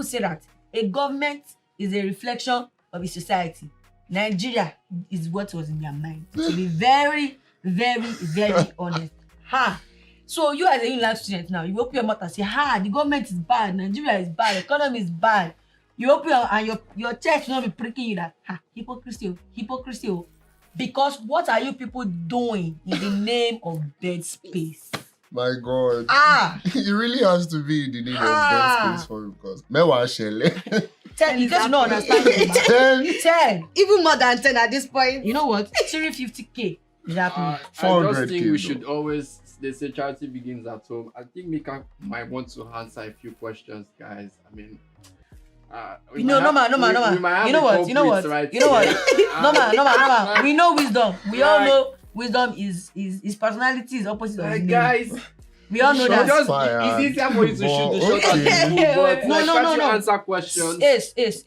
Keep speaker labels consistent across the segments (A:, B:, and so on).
A: say that a government is a reflection of a society. Nigeria is what was in their mind. To be very, very, very honest. So you as a unilag student now, you open your mouth and say, the government is bad, Nigeria is bad, economy is bad. You open your chest will not be pricking you that hypocrisy. Because what are you people doing in the name of bed space?
B: My God. It really has to be in the name of bed space for you because Mewa Shele.
A: 10, you just don't understand. 10.
C: Even more than 10 at this point.
A: You know what? 350K is happening.
D: I just think we should always, they say charity begins at home. I think Mika might want to answer a few questions, guys. I mean,
A: no man. You know what?
D: Right,
A: no. We know wisdom. We all know wisdom is personality is opposite of his name.
D: Guys.
A: We all know that.
D: It's easier for you to shoot the shot at the but
A: no.
D: Answer questions.
A: Is.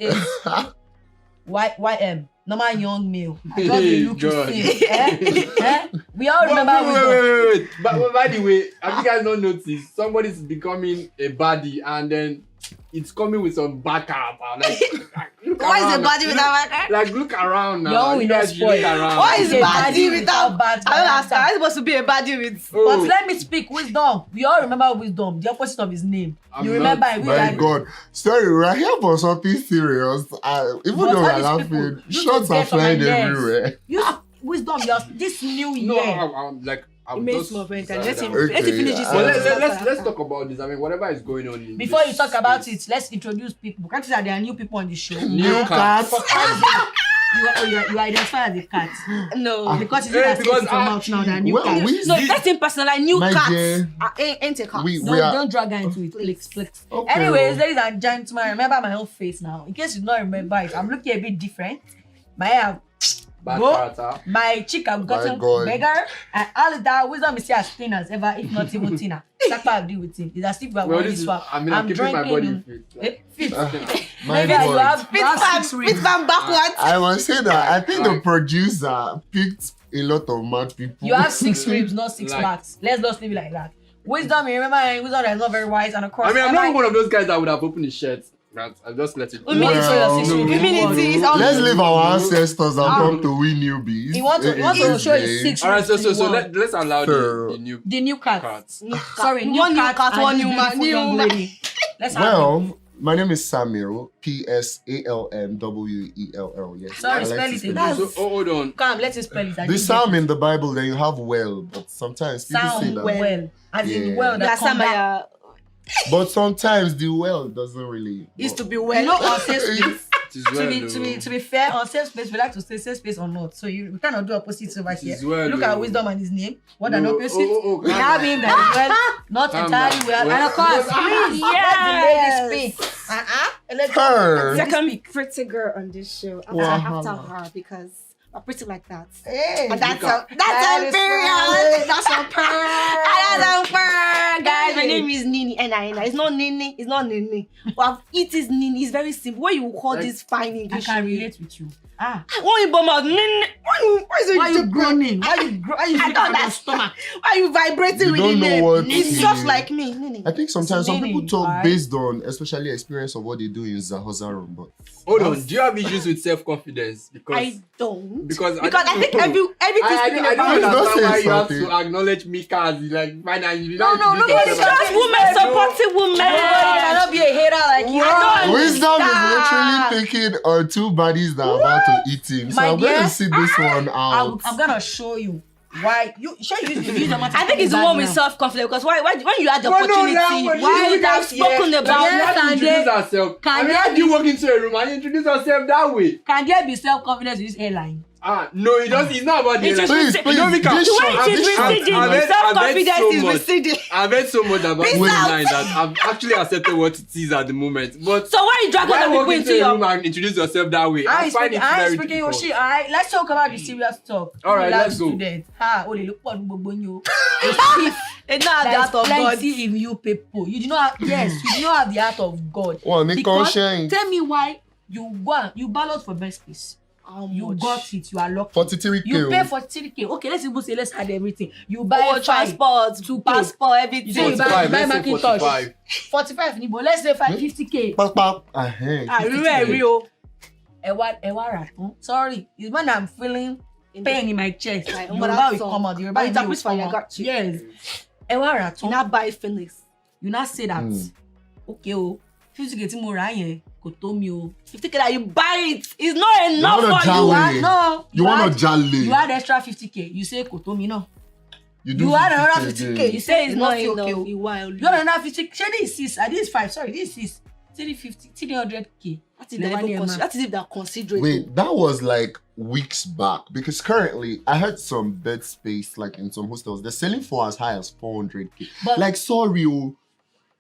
A: YM. Normal young male. I love the look you see. We all remember wisdom.
D: Wait. But by the way, have you guys not noticed somebody's becoming a baddie and then it's coming with some backup?
C: Why is a baddie without backup?
D: Like, look around now.
A: You guys spoil.
C: Why is a baddie without backup? I don't understand. I'm supposed to be a baddie with.
A: But let me speak wisdom. We all remember wisdom, the opposite of his name. You remember it.
B: My God. Sorry, we're here for something serious. Even though we're laughing, shots are flying everywhere.
A: Wisdom, this new year.
D: No,
C: it makes more sense. Let him finish this.
D: Let's talk about this. I mean, whatever is going on.
A: Before you talk about it, let's introduce people. Can't you say that there are new people on the show?
D: New cats.
A: You identify as a cat.
C: No.
A: Because it's not from out now, there are new cats.
C: No, let him personalize new cats. Ain't a cat.
A: Don't drag her into it. Please. Okay. Anyways, ladies and gentlemen, remember my own face now. In case you don't remember it, I'm looking a bit different. My hair my cheek have gotten bigger, and all of that wisdom is as thin as ever, if not even thinner. That's what I do with it. It's as if
D: I'm keeping my body fit.
A: Maybe you have fit
C: fan backwards.
B: I must say that I think the producer picked a lot of mad people.
A: You have 6 ribs, not 6 backs. Let's just leave it like that. Wisdom, you remember, wisdom is not very wise, and of course,
D: I mean, I'm not one of those guys that would have opened his shirt. I'll just let it go.
C: Humility is
B: let's leave our ancestors and come to we newbies.
A: You want to show his 6
D: Alright, so let's allow the new
A: cats.
C: Sorry, one new cat, one new man.
B: Well, my name is Samuel, Psalmwell. Yes.
A: Sorry, spell it again.
D: So, hold on.
A: Come, let's spell it.
B: The Psalm in the Bible, then you have well, but sometimes people say that.
A: Well, as in well that come back.
B: But sometimes the well doesn't really.
C: Is to be well.
A: You know, on safe
D: space.
A: to be fair, on safe space, we like to say safe space or not. So we cannot do opposites over here.
D: Well,
A: look at wisdom and his name. What an opposite. We have him that is well, not entirely well. And of course, please let the lady speak.
B: Her.
C: Second pretty girl on this show. After her because I'm pretty like that.
A: Hey,
C: and that's unfair. That's unfair. Guys, my name is Nini. It's not Nini. It's not Nini. Well, it is Nini. It's very simple. What you call this fine English?
A: I can relate with you.
C: Why you bomb out?
A: Why you groaning? Why you
C: I don't understand. Why you vibrating with the name? It's just like me, Nini.
B: I think sometimes some people talk based on especially experience of what they do in Zahoza room. But
D: hold on, do you have issues with self-confidence? Because
C: I don't.
D: Because
C: I think everything
D: I don't understand why you have to acknowledge Mika as like finally.
C: No, it's just women supporting women.
A: Everybody cannot be a hater like you.
B: Wisdom is literally picking on 2 bodies that are about to eat him. So I'm going to sit this one out.
A: I'm going to show you why you should use the matter.
C: I think it's the one with self-confidence because why when you had the opportunity, why would have spoken about
D: introduce herself? How do you walk into a room and introduce herself that way?
A: Can there be self-confidence in this airline?
D: No, it doesn't. It's not about the airline.
B: Please,
C: self-confidence is receding.
D: I've heard so much about the airline that I've actually accepted what it is at the moment. But
C: so why you drag other people into your
D: room and introduce yourself that way? I find it very difficult.
A: Alright, let's talk about the serious talk.
D: Alright, let's go.
C: It's not the heart of God.
A: In you people. You do not have the heart of God.
B: Well,
A: because tell me why you ballot for bedspace.
C: How
A: You
C: much?
A: got it. You are lucky.
B: 43K.
A: You pay 43K. Okay, let's even say let's add everything. You buy
C: transport,
A: 2K.
C: passport, everything.
A: You say you buy
D: 45, let's say
A: Macintosh.
D: 45.
A: 45 ni, but let's say 50K.
B: Papa.
C: Real.
A: Sorry, it's when I'm feeling pain in my chest.
C: Like,
A: Yoruba will come out. Yoruba will
C: interpret for
A: come
C: you, I
A: out.
C: got you.
A: Yes.
C: You not buy Phyllis.
A: You not say that. Okay, 50K tí mo rà yẹn kò tó mi o.
C: 50K that you buy it. It's not enough
B: wanna
C: for you.
B: jolly.
A: No.
B: You want to jolly.
A: You add extra 50K. You say kò tó mi no.
B: You
A: add another 50K. You say it's not
C: enough.
A: okay.
C: You want
A: You add another 50K. Say this is 6. This is 5. Sorry, this is 300K.
C: That is if they're considering.
B: Wait, that was like weeks back because currently I heard some bed space like in some hostels they're selling for as high as 400K.
A: But
B: like sorry,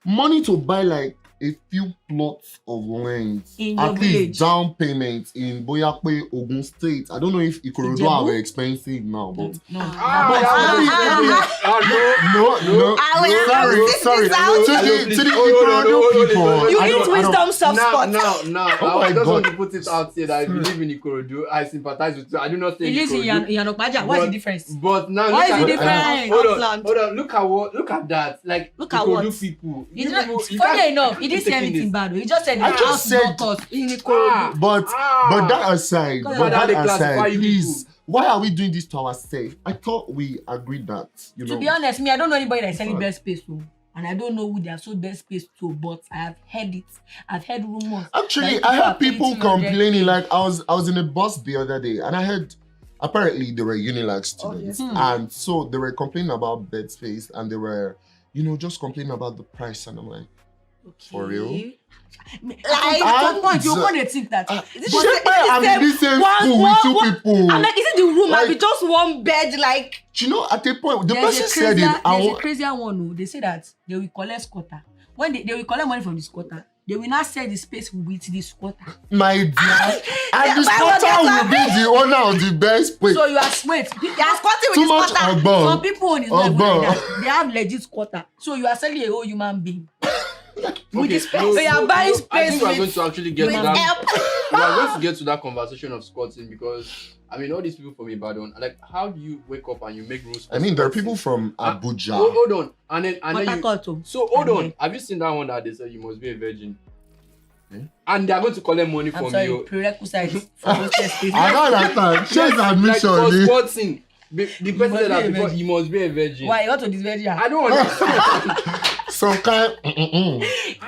B: money to buy like a few plots of land
A: in
B: at
A: your
B: least
A: village.
B: down payment in Boyakwe, Ogun State. I don't know if Ikorodu are very expensive now, but
A: no.
B: sorry. To the Ikorodu people.
C: You
B: I
C: eat
B: don't-
C: wisdom soft spot.
D: Now,
B: Oh
D: I
B: my
D: just want
B: God.
D: to put it out here that if you live in Ikorodu, I sympathize with you. I do not stay
A: It
D: in
A: lives in
D: Ikorodu.
A: Yanokpaja. What's the difference?
D: But now
A: Why
D: look
A: is it
D: at-
A: different?
D: Hold on. Look at that. Like
C: Look at
D: Ikorodu
C: what?
D: people.
A: It's
D: You
A: not,
D: people- you
A: funny
D: can't-
A: enough,
D: you
A: he didn't
D: keep
A: say
D: taking
A: anything
D: this.
A: bad. He just said
B: I
A: the
B: just
A: house
B: said-
A: not us in
D: Ah.
A: Ikorodu.
B: But that aside,
A: Because
B: but
A: of
D: how
B: that
D: they classify
B: aside,
D: you
B: please,
D: people.
B: why are we doing this to ourselves? I thought we agreed that, you know.
A: To be honest, me, I don't know anybody that's selling bed space to. And I don't know who they have sold bed space to, but I have heard it. I've heard rumors.
B: Actually,
A: that
B: I
A: are
B: heard people
A: paying 200K.
B: complaining. Like I was in a bus the other day, and I heard apparently they were unilag students, and so they were complaining about bed space, and they were, just complaining about the price, and I'm like, for real?
A: At some point, you're going to think that.
B: I'm in the same school with two people.
C: I'm like, is it the room?
B: Like-
C: Like, be just one bed, like.
B: Do you know, at a point, the
A: There's
B: person said it.
A: there's a crazier one. They say that they will collect squatter. When they will collect money from the squatter, they will not sell the space with the squatter.
B: My dear, and the
C: why would
B: squatter
C: they
B: will be the owner of the best space.
A: So you are wait.
C: You're squatting
B: Too
C: with
B: much
C: this squatter.
B: above.
A: Some people on his level
B: Above.
A: like that. They have legit squatter. So you are selling a whole human being.
D: Okay,
A: this space.
D: no,
C: So you are
D: no,
C: buying
D: no, I
C: space
D: think we are
C: with-
D: going to actually get
C: with
D: to that.
C: help.
D: We are going to get to that conversation of squatting because I mean all these people from Ibadan. Like, how do you wake up and you make rules? For
B: I mean, there are
D: squatting?
B: people from Abuja.
D: Hold on, and then you.
A: Port
D: So hold on.
A: Okay.
D: Have you seen that one that they said you must be a virgin? And they are going to collect money
A: I'm
D: from
A: sorry,
D: you.
A: prerequisites for hostel space.
B: I don't understand. Change
D: Like
B: admission.
D: for
B: eh?
D: squatting, the person
A: must
D: said that
A: be a
D: before
A: virgin.
D: you must be a virgin.
A: Why you want to this virgin?
D: I don't understand.
B: Some kind.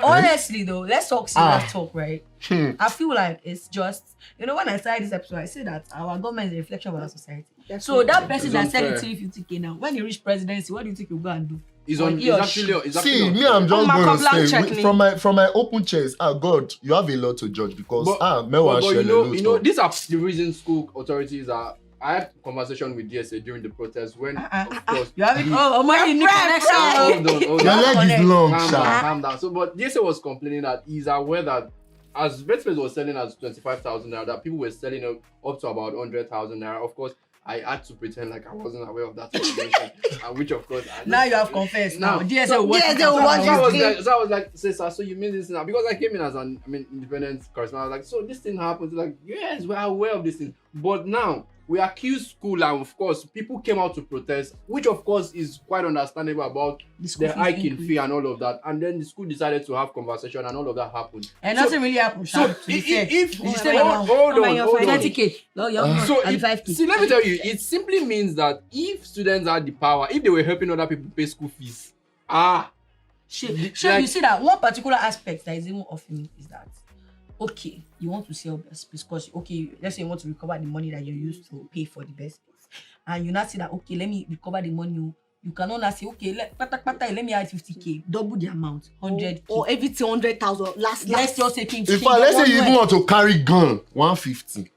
A: Honestly though, let's talk serious
B: Ah.
A: talk, right? I feel like it's just when I started this episode, I said that our government is a reflection of our society. So that person
D: It's
A: that selling
D: unfair.
A: 350K now, when he reach presidency, what do you think he'll go and do?
D: It's
A: Or
D: on.
A: he
D: It's
A: or
D: actually.
A: she.
D: It's actually
B: See, me,
D: unfair.
B: I'm just
C: my
B: going
C: Kablan
B: to say
C: check
B: from my open chest. God, you have a lot to judge because Mewa
D: but
B: share
D: you know, these are the reasons school authorities are. I had a conversation with DSA during the protest when, of course,
A: You have it. Oh, my new connection.
D: hold on.
B: Your leg is long,
D: Calm
B: sha.
D: down, calm down. So, but DSA was complaining that he's aware that as bedspace was selling as 25,000 naira, that people were selling up to about 100,000 naira. Of course, I had to pretend like I wasn't aware of that information, and which of course.
A: Now you have confessed. Now DSA
C: So
A: will watch
C: DSA
A: it.
C: will watch
D: So I was like, say, sir, so you mean this now? Because I came in as an independent correspondent. I was like, so this thing happens. Like, yes, we are aware of this thing. But now we accuse school, and of course, people came out to protest, which of course is quite understandable about
A: school
D: the
A: fees
D: hike in
A: increase.
D: fee and all of that. And then the school decided to have conversation, and all of that happened.
A: And
D: So-
A: nothing really happened.
D: So
A: to be fair.
D: if
A: You say
D: hold
A: now.
D: on.
A: 30K. No, you're
D: So
A: and
D: it,
A: 5K.
D: see, let me tell you, it simply means that if students had the power, if they were helping other people pay school fees,
A: Sure,
D: like-
A: you see that one particular aspect that is even off me is that okay, you want to sell best space because okay, let's say you want to recover the money that you used to pay for the best space, and you not say that okay, let me recover the money. You cannot now say okay, let me add 50K, double the amount, 100K.
C: Or everything 100,000. Last.
A: Let's just say
B: In fact, let's say you even want to carry gun, 150.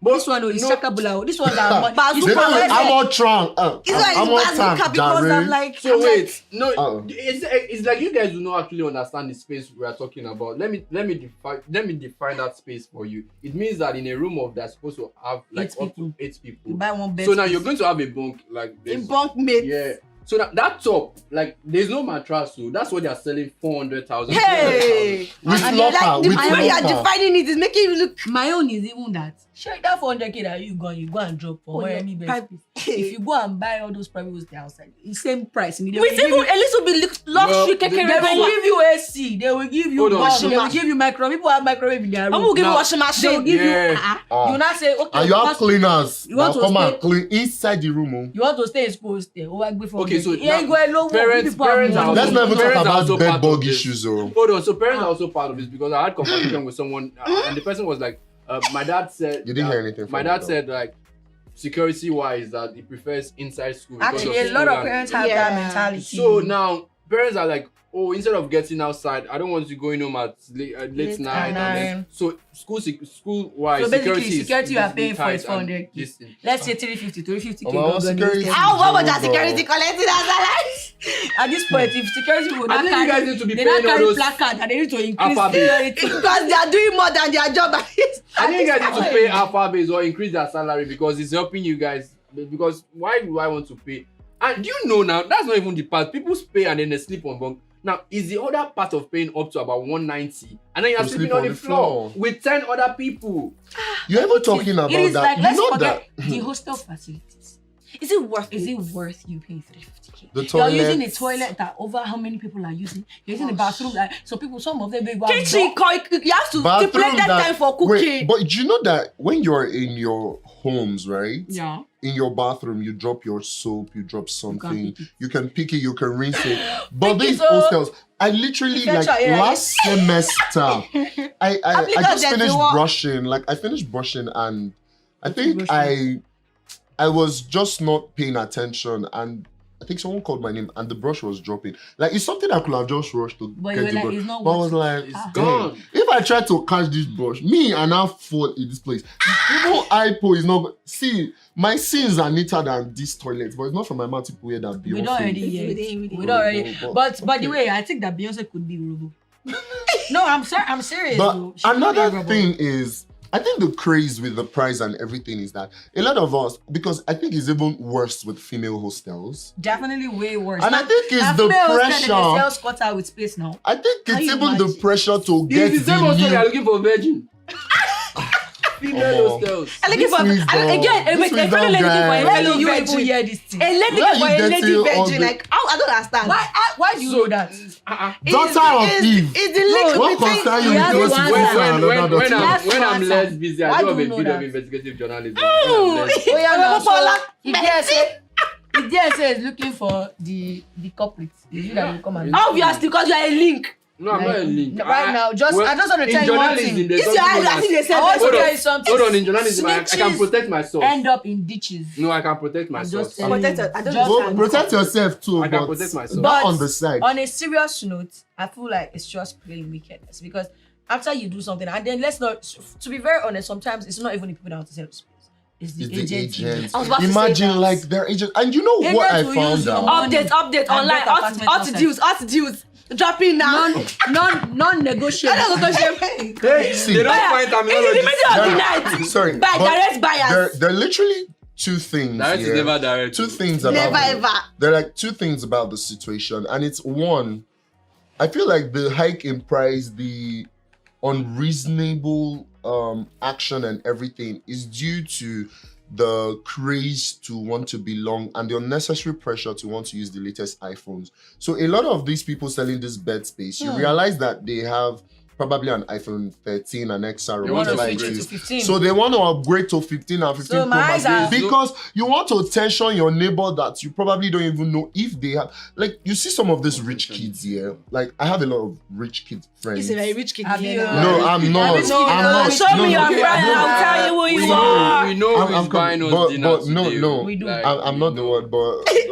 A: But this one is Shakabula. This one that
C: Bazooka.
B: They don't
C: let's say-
B: I'm all trunk.
C: It's like
B: I'm all
C: bazooka
B: tank,
C: because
B: Jare.
C: I'm like.
D: So
C: I'm
D: wait,
C: like,
D: no, it's like you guys do not actually understand the space we are talking about. Let me define that space for you. It means that in a room of that's supposed to have like
A: 8
D: up to 8 people.
A: you buy one bed.
D: So now
A: space.
D: you're going to have a bunk like this.
C: in bunk mate.
D: Yeah. So that top, like, there's no mattress, so that's what they are selling 400,000.
C: Hey!
B: With
C: And
B: locker,
C: like, the
B: with
C: way you are
B: locker.
C: defining it is making you look.
A: My own is even that. Sure, that 400k that you go and drop for Miami bed space. If you go and buy all those private hostels outside, the same price. With
C: With even a little bit luxury,
A: they will give you AC. They will give you
D: Hold on.
A: washing. They will give you microwave. People have microwave in their room.
C: I'm gonna give you
D: Now,
C: washing
A: They will
C: machine.
A: give
D: Yeah.
A: you. You now say okay.
B: And you have
A: because
B: cleaners
A: You want
B: that
A: to
B: come and
A: stay-
B: clean inside the room. Oh.
A: you want to stay in school, stay.
D: Okay, so
A: yeah,
D: now,
A: go alone.
D: parents are
B: Let's
D: also-
B: not even talk
D: parents are
B: about
D: also
B: bed
D: part
B: bug
D: of this.
B: issues. Oh.
D: Hold on, so parents are also part of this because I had conversation with someone and the person was like, my dad said.
B: You didn't
D: that-
B: hear anything from
D: My
B: him,
D: dad
B: though.
D: said like, security wise, that he prefers inside school. because
A: Actually,
D: of
A: a lot
D: school
A: of
D: and-
A: parents have
C: Yeah.
A: that mentality.
D: So now parents are like, oh, instead of getting outside, I don't want you going home at late night. And then, so school wise,
A: So basically,
D: security,
A: security you are paying for
D: tight
A: is 400.
D: and this thing.
A: Let's say 350 to 350k.
B: Oh, security.
C: How what was
B: Oh,
C: that
B: God.
C: security collecting as
A: At this point, if security will
D: I
A: not
D: think you guys
A: carry,
D: need to be
A: they not
D: paying all
A: carry
D: those
A: placard and they need to increase
D: alphabet.
A: security.
C: because they are doing more than their job.
D: I think you guys need to pay alpha base or increase their salary because it's helping you guys. Because why do I want to pay? And do you know now, that's not even the part. People pay and then they sleep on bunk. Now, is the other part of paying up to about 190 and then you're
B: To
D: sleeping
B: sleep
D: on the floor with 10 other people.
B: You're even talking about
A: It is
B: that.
A: like,
B: You
A: let's
B: know
A: forget
B: that
A: the hostel facilities.
C: Is it worth
A: Is it worth you paying 350k?
B: the
A: You're using a
B: toilets-
A: toilet that over how many people are using? You're using a bathroom that some of them they go
C: kitchen? You have to
B: bathroom
C: stipulate that time for cooking.
B: Wait, but do you know that when you're in your homes, right?
A: Yeah.
B: In your bathroom, you drop your soap, you drop something,
A: pick it.
B: you can pick it, you can rinse it. But
A: Pick it
B: these
A: up.
B: hostels, I literally like
A: Essential, yeah.
B: last semester, I
C: Applicants
B: just
C: that
B: finished
C: you want-
B: brushing. Like I finished brushing, and I think
A: brushing?
B: I was just not paying attention, and I think someone called my name, and the brush was dropping. Like it's something I could have just rushed to
A: But
B: get
A: you were
B: the
A: like,
B: brush.
A: it's not
B: But I was
A: worth
B: like,
D: It's
B: "Damn,
D: gone."
B: if I try to catch this brush, me and I fall in this place. Even IPO is not. See, my sins are neater than this toilet, but it's not from my mouth to wear that Beyonce.
A: We don't already hear
C: We
A: it.
C: didn't.
A: We don't already.
B: But-
A: But by the
B: okay.
A: way, I think that Beyonce could be Urugu. No, I'm sorry. I'm serious.
B: But
A: though. She could be
B: another
A: Urugu.
B: thing is, I think the craze with the price and everything is that a lot of us, because I think it's even worse with female hostels.
A: Definitely way worse.
B: And I think it's
A: Now,
B: the
A: female hostel, they
B: pressure.
A: sell squatter with space now.
B: I think
A: Can
B: it's
A: you
B: even the
A: imagine?
B: pressure to get
D: It's the same
B: the
D: also they are
B: new.
D: looking for virgin. Female
B: Omo.
D: hostels.
C: I'm looking
B: This
C: for
B: wisdom.
C: again.
B: This
C: A fellow
B: wisdom
C: lady looking for a
B: guy.
A: Why
C: fellow
A: do you even
C: virgin.
A: hear this thing?
C: A lady
B: Why
C: looking for
B: you
C: a
B: getting
C: lady
B: all
C: virgin.
B: the-
C: Like I don't understand.
A: Why do you know that?
B: Daughter of Eve.
C: Is the link
B: What
C: between
B: concern you
A: You
B: with
A: have
B: those
A: to
B: people
A: answer.
B: and another
D: When
B: daughter?
D: I'm less busy, I
A: Why
D: do have
A: do
D: a
A: you know
D: bit of
A: that?
D: investigative journalism.
C: Oh,
A: Oh yeah, no, so
C: Paula,
A: if DSA is looking for the culprit, is you that will come and
C: obviously because you are a link.
D: No, I'm not a link.
A: Right now, I just want to
D: in
A: tell you one
D: journalism,
A: thing.
D: there's
C: This your
D: something
C: eyes, I think they
A: I
C: said
A: want to
D: Hold
A: tell
D: on.
A: you something.
D: Hold on, in journalism, I can
A: Snitches
D: protect myself.
A: End up in ditches.
D: No, I can protect myself.
A: just telling
C: Protect
A: you.
C: us. I don't
A: Just-
C: understand.
B: Protect yourself too,
D: I can
B: but
D: protect myself.
B: not
A: But
B: on the side.
A: On a serious note, I feel like it's just plain wickedness because after you do something, and then let's not. To be very honest, sometimes it's not even the people that want to sell the space. It's the
B: It's the
A: agents.
B: agents.
C: I was about to say
B: Imagine
C: that.
B: like their agent, and you know what I
A: Agents will
B: found
A: use your
B: out.
A: money.
C: Update
A: And
C: online.
A: get apartment outside.
C: Hot deals. Dropping now.
A: Non-negotiable.
D: Hey,
B: See,
D: they don't
C: Buyer,
D: find
C: in the
D: terminology.
C: middle of the night.
B: Sorry,
C: By
B: but
C: direct buyers.
B: there are literally two things.
D: Direct is
B: here.
D: never direct.
B: Two things about
C: Never
B: it.
C: ever.
B: There are like two things about the situation, and it's one. I feel like the hike in price, the unreasonable action and everything is due to the craze to want to belong and the unnecessary pressure to want to use the latest iPhones. So a lot of these people selling this bed space, you realize that they have probably an iPhone 13 and XR
A: They
B: or
A: want to
B: whatever it
A: switch it to
B: is.
A: 15.
B: So they want to upgrade to 15 and 15
A: So
B: Pro
A: my
B: Max
A: eyes are-
B: because you want to tension your neighbor that you probably don't even know if they have. Like you see some of these rich kids here. Like I have a lot of rich kid friends.
C: He's a very rich kid.
A: Have you-
B: No, I'm not.
A: Have you-
B: I'm not.
C: Show me your
B: no,
C: friend.
B: no,
C: I'll tell you who
D: We
C: you
D: know,
C: are.
D: we know
B: I'm
D: who's buying us
B: but
D: dinner
B: no,
D: today.
B: no.
A: We do.
D: Like,
B: I'm not the one, but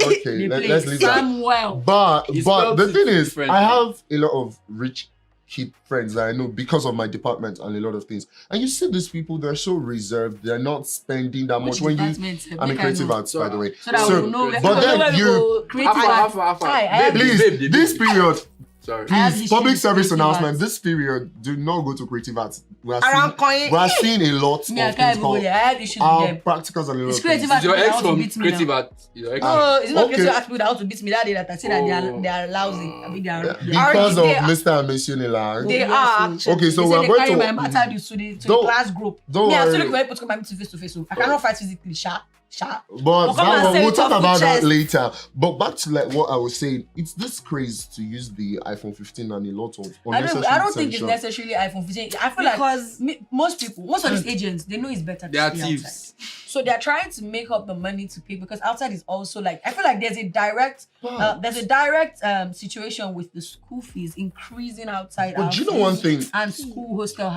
B: okay, let's leave that.
A: Samuel.
B: But
D: He
B: but
D: spelled
B: the
D: it
B: thing is,
D: differently.
B: I have a lot of rich kid friends that I know because of my department and a lot of things. And you see these people, they're so reserved. They're not spending that much. When you, I'm a creative artist, by the way.
A: So that
B: So,
A: we'll know.
B: but then you,
A: creative
D: Alpha.
A: Hi, I have-
B: please, this period,
D: Sorry.
A: I have
B: Please,
A: history
B: public
A: with
B: service
A: creative
B: announcement.
A: arts.
B: This period, do not go to creative arts. We are
C: Around
B: seeing a lot
A: Me, I
B: of
A: can't
B: things
A: even go
B: called
A: there. I have issues with them.
B: practicals and a lot
A: It's
B: of
A: creative
B: things.
A: arts.
D: Is your
A: People that
D: ex
A: want to
D: from
A: beat me
D: creative
A: now.
D: art? Your ex
A: No, it's not
B: Okay.
A: creative arts people that want to beat me. That day that I say that
D: Oh.
A: they are lousy. I mean, they are.
B: Because of
C: They are-
B: Mr. and Miss Unilag.
C: They
A: Yes,
C: are
A: so-
C: actually.
B: Okay, so
A: They
B: we're
A: say they
B: going
A: carry
B: to.
A: my matter to the
B: Don't-
A: class group.
B: don't
A: Me, I'm
B: worry.
A: still looking for people to come face to face. I cannot fight physically. Sha.
B: But
C: come and say
B: we'll
C: it
B: talk
C: off
B: about
C: your
B: that
C: chest.
B: later. But back to like what I was saying, it's this craze to use the iPhone 15 and a lot of unnecessary
A: I don't think it's
B: tension.
A: necessarily iPhone 15. I feel
C: Because-
A: like most of these agents, they know it's better to
D: They are
A: stay
D: thieves.
A: outside. So they're trying to make up the money to pay because outside is also like I feel like there's a direct situation with the school fees increasing outside.
B: But do you know one thing?
A: And school hostel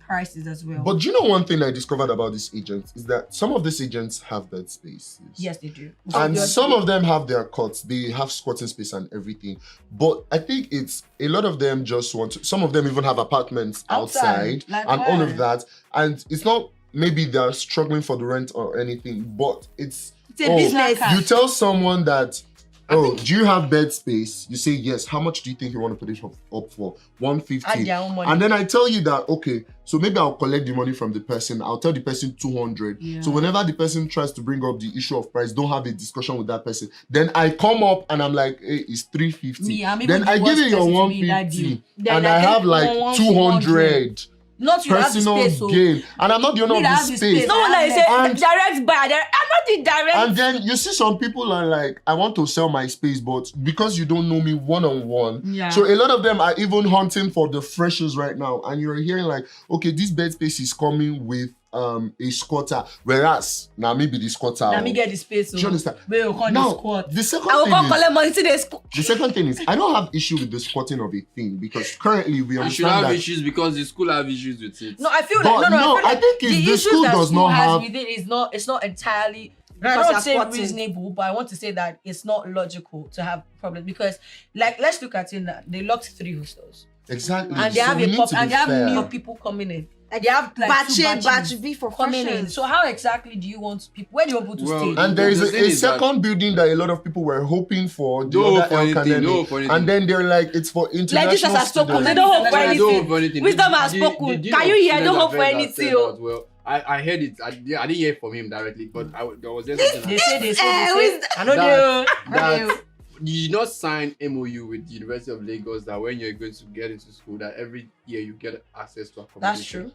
A: prices as well.
B: But do you know one thing I discovered about these agents is that some of these agents have bed spaces.
A: yes, they do.
B: And some of them have their cots, they have squatting space and everything. But I think it's a lot of them just want to, some of them even have apartments outside
A: Like
B: and all
A: where?
B: of that. And it's not maybe they're struggling for the rent or anything, but it's
C: a business.
B: You tell someone that, do you have bed space? You say yes. How much do you think you want to put it up for? 150.
A: Add their own money.
B: And then I tell you that, okay, so maybe I'll collect the money from the person. I'll tell the person 200.
A: Yeah.
B: So whenever the person tries to bring up the issue of price, don't have a discussion with that person. Then I come up and I'm like, hey, it's 350.
A: Me, I'm even
B: Then I
A: the
B: give
A: worst
B: you your
A: person to be in that
B: 150.
A: deal.
C: Then
B: And
C: I
B: I
C: take
B: have like 200
A: Not you have the
B: personal
A: space. So
B: gain. And I'm not the owner
A: Me
B: of
A: that
B: the
A: have the
B: space.
A: space.
C: No one I say
B: And-
C: direct buy. I'm not the direct.
B: And then you see some people are like, I want to sell my space, but because you don't know me one-on-one.
A: Yeah.
B: So a lot of them are even hunting for the freshers right now. And you're hearing like, okay, this bed space is coming with a squatter. Whereas, now maybe the squatter.
A: Let me get the space.
B: Do you understand?
A: We will call the
B: Now,
A: squad.
B: the second
C: I will
B: thing
C: go
B: is,
C: collect money to the school.
B: the second thing is, I don't have issue with the squatting of a thing because currently we
D: You should
B: understand
D: have
B: that.
D: issues because the school have issues with it.
A: No, I feel
B: But
A: like
B: no,
A: I feel
B: I
A: like
B: think it's the
A: issues
B: school
A: that
B: does
A: school
B: not
A: has
B: have-
A: with it is not. It's not entirely. I
C: Because
A: don't
C: you're
A: say
C: squatting.
A: reasonable, but I want to say that it's not logical to have problems because, like, let's look at it now. They locked 3 hostels,
B: Exactly.
A: and they
B: So
A: have
B: we
A: a
B: need
A: pop,
B: to
A: and
B: be
A: they have
B: fair.
A: new people coming in. And they have like
C: Batch
A: 2
C: A,
A: batches
C: batch B for
A: coming in.
C: freshers.
A: So how exactly do you want people? Where do you want people to
D: Well,
A: stay?
B: And there is
D: The thing
B: a
D: is that-
B: second building that a lot of people were hoping for. The
D: No
B: other
D: for
B: El
D: anything,
B: Canemi.
D: no for anything.
B: And then they're like, it's for international
C: Like this has spoken.
B: students.
C: They don't hope for
A: International-
C: anything.
D: Don't hope for anything.
C: Wisdom has
D: The-
C: spoken.
D: the dean
C: Can
D: of
C: you hear?
D: student
C: Don't hope for
D: affairs has
C: anything.
D: said that, well, I heard it. I didn't hear from him directly, but there was just something
A: They
D: like
A: say.
C: wisdom-
A: I know
B: That
D: you did not sign MOU with the University of Lagos that when you're going to get into school that every year you get access to accommodation.
A: That's true.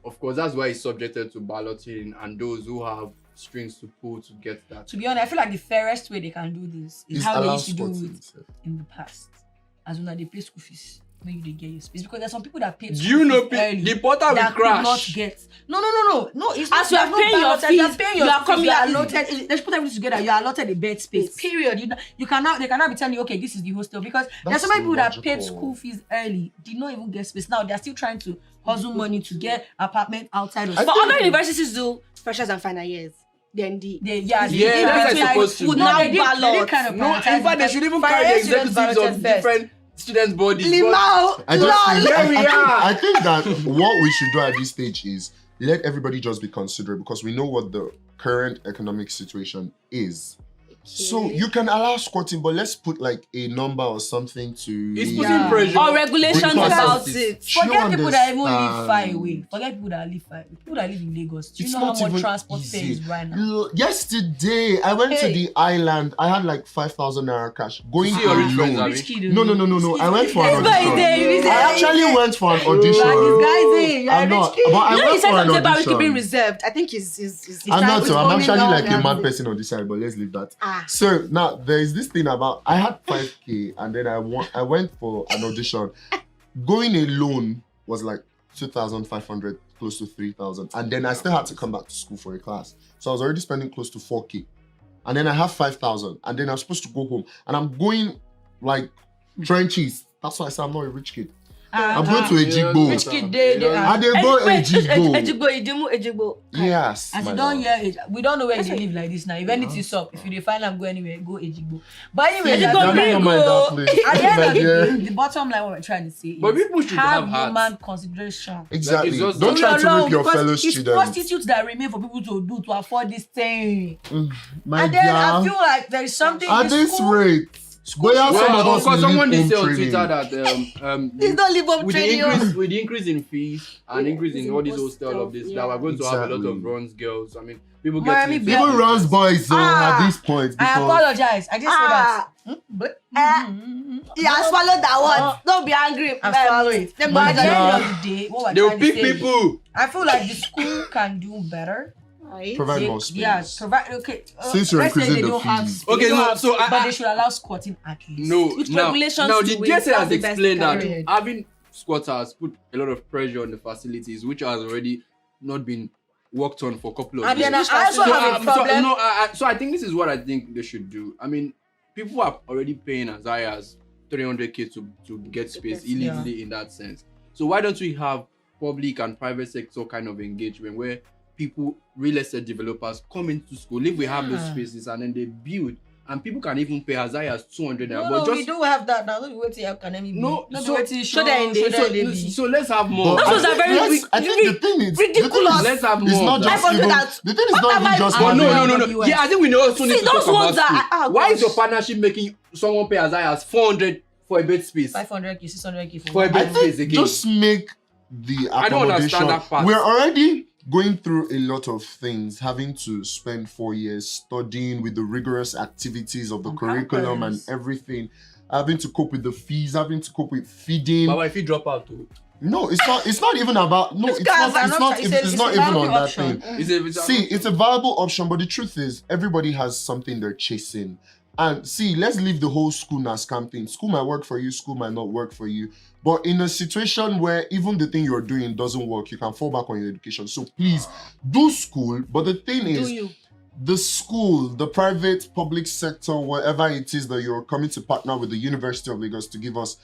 D: Of course, that's why it's subjected to balloting and those who have strings to pull to get that.
A: To be honest, I feel like the fairest way they can do this is
B: is
A: how they
B: allowed
A: used to do
B: squatting.
A: it in the past. As when they pay school fees, when you get your space, because there's some people that paid.
D: Do
A: school
D: you know
A: fees early
D: the portal will
A: that could not
D: crash?
A: get. No. It's
C: As
A: not,
C: you are
A: there's no
C: paying your
A: balance. As
C: fees,
A: you are paying
C: you
A: your
C: are
A: fees,
C: coming
A: you are
C: out-
A: allotted. Let's put everything together. You are allotted a bed space. Period. They cannot be telling you, okay, this is the hostel because there's so many people that paid
B: logical.
A: school fees early, did not even get space. Now they're still trying to hustle money to get apartment outside of.
B: I
C: But
B: think-
C: other universities do freshers and final years. Then the
A: Yeah,
D: that's supposed to
C: would
D: be.
C: not
A: they did
C: ballot.
A: kind of
D: No, in
A: prioritize
D: fact, they
A: because
D: should even
A: finance
D: carry the
A: students
D: executives
A: balloted
D: of
A: first.
D: different students' bodies. but-
C: Limau.
B: I just
C: Lol.
B: think, I think that what we should do at this stage is let everybody just be considerate because we know what the current economic situation is. So you can allow squatting, but let's put like a number or something to.
D: It's
A: Yeah.
D: putting pressure.
C: Or regulations
B: Because
C: about
D: of-
C: it.
A: Forget people that even live far
B: understand.
A: away. Forget people that live far. People that live in Lagos. Do you
B: It's
A: know how
B: not
A: much
B: even
A: transport fare
B: easy.
A: is right now?
B: Yesterday, I went to
A: Hey.
B: the island. I had like 5,000 naira cash. Going
D: See your rich friends,
B: alone.
D: Abi?
A: Rich kid,
B: No. I went for an
C: This guy is
B: audition.
C: there, he's
B: I
C: there.
B: actually went for an audition.
A: Like this guy's in. You're a
B: I'm
A: rich
B: not,
A: kid.
B: but I
C: You know, he
B: went
C: said
B: for an
C: something about keeping
B: audition.
C: reserved. I think he's
B: I'm not, so I'm
C: coming
B: actually
C: down
B: like a
C: and-
B: mad person on this side, but let's leave that.
C: Ah.
B: So now there is this thing about I had 5k and then I went for an audition. Going alone was like 2,500, close to 3,000, and then I still had to come back to school for a class. So I was already spending close to 4k, and then I have 5,000, and then I'm supposed to go home, and I'm going like trenches. That's why I said I'm not a rich kid. I'm going to Ejigbo.
A: Rich kid, they
B: I dey go Ejigbo.
C: Ejigbo.
B: Yes.
A: As
B: my
A: you don't
B: lord.
A: hear it, we don't know where
C: That's
A: you
C: right.
A: live like this now. If anything up, if you dey find am go anywhere, go Ejigbo. But anyway,
C: Ejigbo
B: Don't
C: bring
B: mind
C: go.
B: that place.
A: at the end of
B: Nigeria.
A: the bottom line, what we're trying to say is
D: But people should have hearts.
A: human consideration.
B: Exactly.
D: Like, it's just-
B: Don't try to
A: Alone,
B: rip your
A: because
B: fellow
A: it's
B: students.
A: prostitutes that remain for people to afford this thing.
B: My
A: And then I
B: dear,
A: feel like there is something
B: at
A: in
B: this
A: school.
B: rate, But yeah, some of us
D: because someone did
B: live
D: say
B: home
D: on Twitter
B: training.
D: that
C: Please don't leave home
D: with the
C: training.
D: increase in fees and increase in all these hostel of this, that we're going to have a lot
B: Exactly.
D: of runs girls. I mean, people
A: Miami
D: get
A: Beach.
B: Even runs boys at this point.
A: I
B: Because
A: apologize. I just say that.
C: But he has swallowed that one. Don't be angry.
A: I'm swallowing.
C: Them
A: But at the
C: boys are-
A: end of the day, what we're
D: they'll
A: trying to
D: pick
A: say is,
D: people.
A: I feel like the school can do better.
C: Right.
B: provide
A: They-
B: more space.
A: Yeah, provide. Okay.
B: Since you're
A: let's say
B: increasing
A: they
B: the
A: don't have
B: fees.
A: space,
D: Okay,
A: they don't
D: no,
A: have
D: so
A: space, but
D: I-
A: they should allow squatting at least.
D: No,
C: With
D: now,
C: regulations
D: now
C: to
D: the
C: it,
D: DSA
C: that's
D: has
C: the best
D: explained that
A: period.
D: having squatters put a lot of pressure on the facilities, which has already not been worked on for a couple of
A: And
D: years.
A: then I also
D: So,
A: have a problem.
D: so I think this is what I think they should do. I mean, people are already paying as high as 300k to get space illegally in that sense. So why don't we have public and private sector kind of engagement where people, real estate developers, come into school if we have those spaces and then they build, and people can even pay as high as 200 naira.
A: No, we do have that now. Don't be waiting academic.
D: No,
A: Don't be
D: so-
A: waiting.
C: so then they-
D: so let's have more.
B: But
C: Those are very
B: I think the thing is,
C: ridiculous.
D: Let's have
B: it's
D: more.
B: not
D: of that.
B: just
C: 500
B: even,
C: at-
B: the thing is not even just
D: But
A: But
D: no,
B: having-
D: no, no, no. Yeah, I think we also need
C: See,
D: to talk
C: those
D: about
C: ones
D: school.
C: are-
D: Why is
C: gosh.
D: your partnership making someone pay as high as 400 for a bed space?
A: 500k, 600k
D: For a
B: I
D: bed space
B: think
D: again.
B: just make the
D: I don't
B: accommodation.
D: understand that part.
B: We're already going through a lot of things, having to spend 4 years studying with the rigorous activities of the
A: On
B: curriculum
A: campus.
B: and everything, having to cope with the fees, having to cope with feeding.
D: But if you drop out too,
B: No, it's not. It's not even about. No, it's
A: guys
B: not.
A: are
B: It's
A: not-
B: not.
A: it's
B: It's
A: a
B: not even
A: viable
B: on that
A: option.
B: thing.
D: it's
B: See, it's a viable option, but the truth is, everybody has something they're chasing. And see, let's leave the whole school NAS campaign. School might work for you, school might not work for you. But in a situation where even the thing you're doing doesn't work, you can fall back on your education. So please do school. But the thing is, the school, the private, public sector, whatever it is that you're coming to partner with the University of Lagos to give us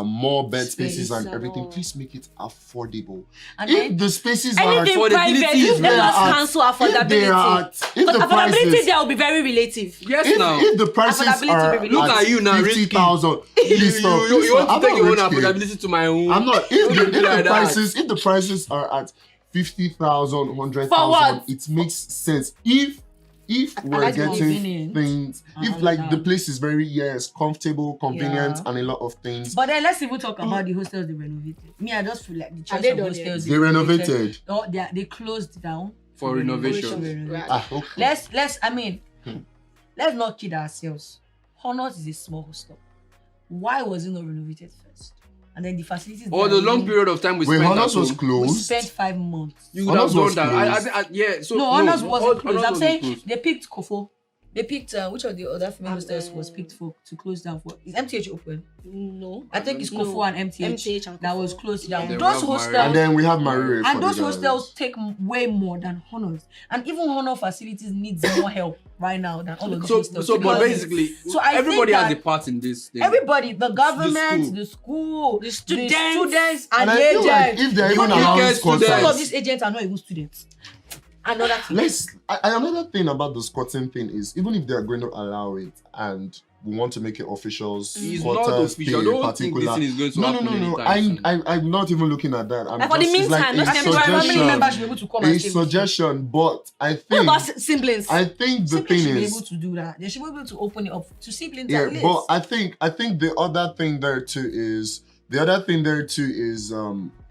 B: more bed spaces and
C: Space,
B: everything, please make it affordable.
A: And
B: If
A: then,
B: the spaces are
C: Anything
D: affordability
C: private,
D: is
C: let
D: where
C: us
B: at-
C: cancel
B: if they
C: affordability.
B: are at, if
C: Because
B: the
C: affordability
B: prices,
C: there will be very relative.
D: yes now.
B: if the prices
C: Affordability
B: are
C: will be
D: Look at you now, risky.
B: 50,000,
D: You
B: please stop. Please
D: want
B: stop.
D: to take
B: I'm
D: your own
B: not rich, kid.
D: affordability to my own.
B: I'm not.
D: Don't do like that.
B: If the prices are at 50,000, 100,000,
C: For what?
B: it makes sense. If we're
C: like
B: getting
A: convenient.
B: things,
A: And
B: if
A: all
B: like
A: that.
B: the place is very comfortable, convenient,
A: Yeah.
B: and a lot of things.
A: but then let's even talk about the hostels they renovated. Me, I just feel like the choice
C: they
A: of
C: done
A: hostels
B: They renovated.
A: Oh, they closed down
D: For renovation.
C: Right.
B: Okay.
A: Let's let's not kid ourselves. Honors is a small hostel. Why was it not renovated first? And then the facilities.
D: Or
A: there
D: the long
A: are-
D: period of time we
B: Wait,
D: spent at
B: Honors was
D: home.
A: We
B: closed.
A: spent 5 months.
D: You would have
B: Honors
D: done
B: was
D: that.
B: closed.
D: Yeah. So
A: No, Honors
D: no,
A: wasn't closed.
D: Honors
A: I'm saying
D: closed.
A: they picked Kofo. They picked which of the other female hostels was picked for to close down for? Is MTH open?
C: No.
A: I think it's
C: No.
A: Kofo and MTH,
C: MTH and
A: that
C: Kofo.
A: was closed
C: Yeah.
A: down.
D: Then we
A: Those
D: have
A: hostels
B: And then we have Marie.
A: and those hostels take way more than Honors, and even Honor facilities needs more help right now than all of the hostels.
D: So, but
A: because-
D: basically,
A: So I
D: everybody
A: think
D: has a
A: that
D: part in this thing.
A: everybody, the government,
D: school.
A: the school, the
C: students,
A: and
B: And
A: the
B: I feel like
A: agents.
B: if they're
A: You
B: even
A: know,
B: allowing
D: get students.
A: some of
B: squatters,
A: these agents are not even students. Another thing.
B: Another thing about the squatting thing is, even if they're going to allow it and we want to make it officials,
D: It's not
B: squatters
D: official.
B: pay a
D: Don't think this
B: particular.
D: thing is going to
B: No,
D: happen
B: no.
D: anytime soon.
B: I'm not even looking at that. I'm
C: Like for the
B: just, it's
C: meantime,
B: like
C: let
B: a
C: them try.
A: Family members
B: suggestion.
A: should be able to come and
B: A
A: stay with you.
B: suggestion, but I
C: What
B: think
C: about siblings?
B: the
A: Siblings
B: thing
A: should be able
B: is,
A: to do that. They should be able to open it up to siblings
B: yeah,
A: at least.
B: but I think the other thing there too is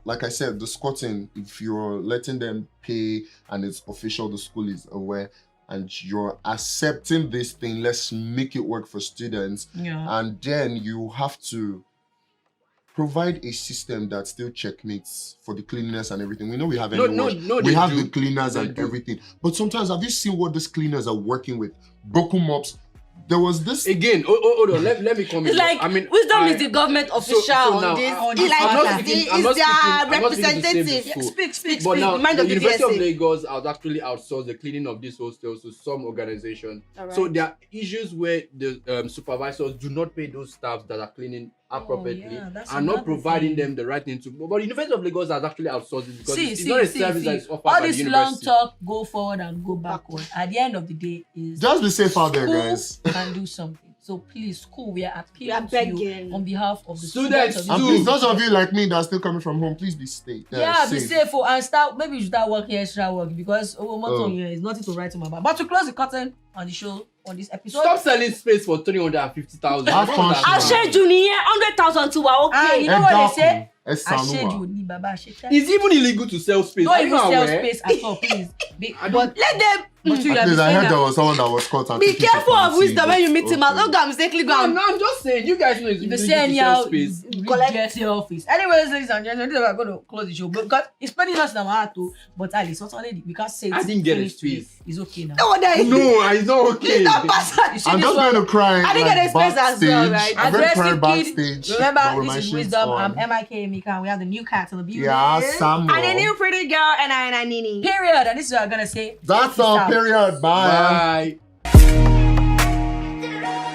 B: like I said, the squatting. If you're letting them pay and it's official, the school is aware, and you're accepting this thing, let's make it work for students.
A: Yeah.
B: And then you have to provide a system that still checkmates for the cleanliness and everything. We know we have
D: No,
B: we
D: they
B: have
D: do.
B: the cleaners
D: They
B: and
D: do.
B: everything. But sometimes, have you seen what these cleaners are working with? Broken mops. There was this.
D: Again, hold on. Let me come
C: It's
D: in.
C: like
D: I mean,
C: wisdom is the government official
D: so now,
C: on this.
A: on
C: It's
A: this
C: like
A: matter.
D: I'm not speaking to save
C: their
D: the
C: representative.
D: school.
C: Speak.
D: But now,
C: Mind
D: the
C: of the
D: University of
C: DSA.
D: Lagos has actually outsourced the cleaning of these hostels to some organization. So there are issues where the supervisors do not pay those staff that are cleaning appropriately
A: yeah, that's
D: and not
A: another
D: providing
A: thing.
D: them the right thing to. But the University of Lagos has actually outsourced it because it's
A: See,
D: not a service that is offered
A: all
D: by the
A: this long
D: university.
A: talk, go forward and go backward. At the end of the day, is
B: Just be safe out there,
A: school
B: guys.
A: can do something. So please, school, we are appealing
C: We are
A: to you
C: begging.
A: on behalf of the
D: Students
A: students of
B: And
A: this
D: too.
B: please, those of you like me that are still coming from home, please be safe.
A: be safe and start. Maybe you should start working extra work because
B: Oh.
A: is nothing to write home about. But to close the curtain on the show on this episode.
D: Stop selling space for 350,000.
B: Have fun,
C: I'll share Junior 100,000 to her.
A: And
C: Okay.
A: you know what they say?
B: Esanua.
A: Asheju ni baba Asheta.
D: It's even illegal to sell space.
A: Don't
D: Are you
A: even sell
D: aware?
A: space at all, please.
C: But let them.
A: But you
B: At
A: are
B: least I heard
A: saying
B: there
A: that
B: was someone that was caught. and
C: Be
B: took it
C: careful
B: upon
C: of wisdom when you meet him.
B: okay.
C: Don't go mistakenly go
D: No,
C: and
D: I'm just saying. You guys know it's
A: if you
D: illegal
A: say
D: to
A: anyhow,
D: sell space.
A: reject your office. Anyways, ladies and gentlemen, this is why we're going to close the show because it's putting us in our heart too. But Ali, so we can't say it.
D: I didn't get a
A: finish today.
D: space.
A: It's okay now.
C: No, there is
D: No, it's not okay.
C: that person.
A: You see
B: I'm
A: this
B: just
A: one?
B: going to cry.
C: I didn't get a space as well, right?
B: I'm going to cry
A: Aggressive
B: backstage.
A: kid.
B: but with
A: Remember,
B: my
A: this is
B: shades
A: Wisdom.
B: on.
A: I'm MIK Mika, and we have the new cat on the building.
B: Yeah, Samuel.
C: And a new pretty girl and I Nini.
A: Period. And this is what I'm gonna say.
B: That's
A: Peace
B: all,
A: out.
B: period. Bye.
D: Bye.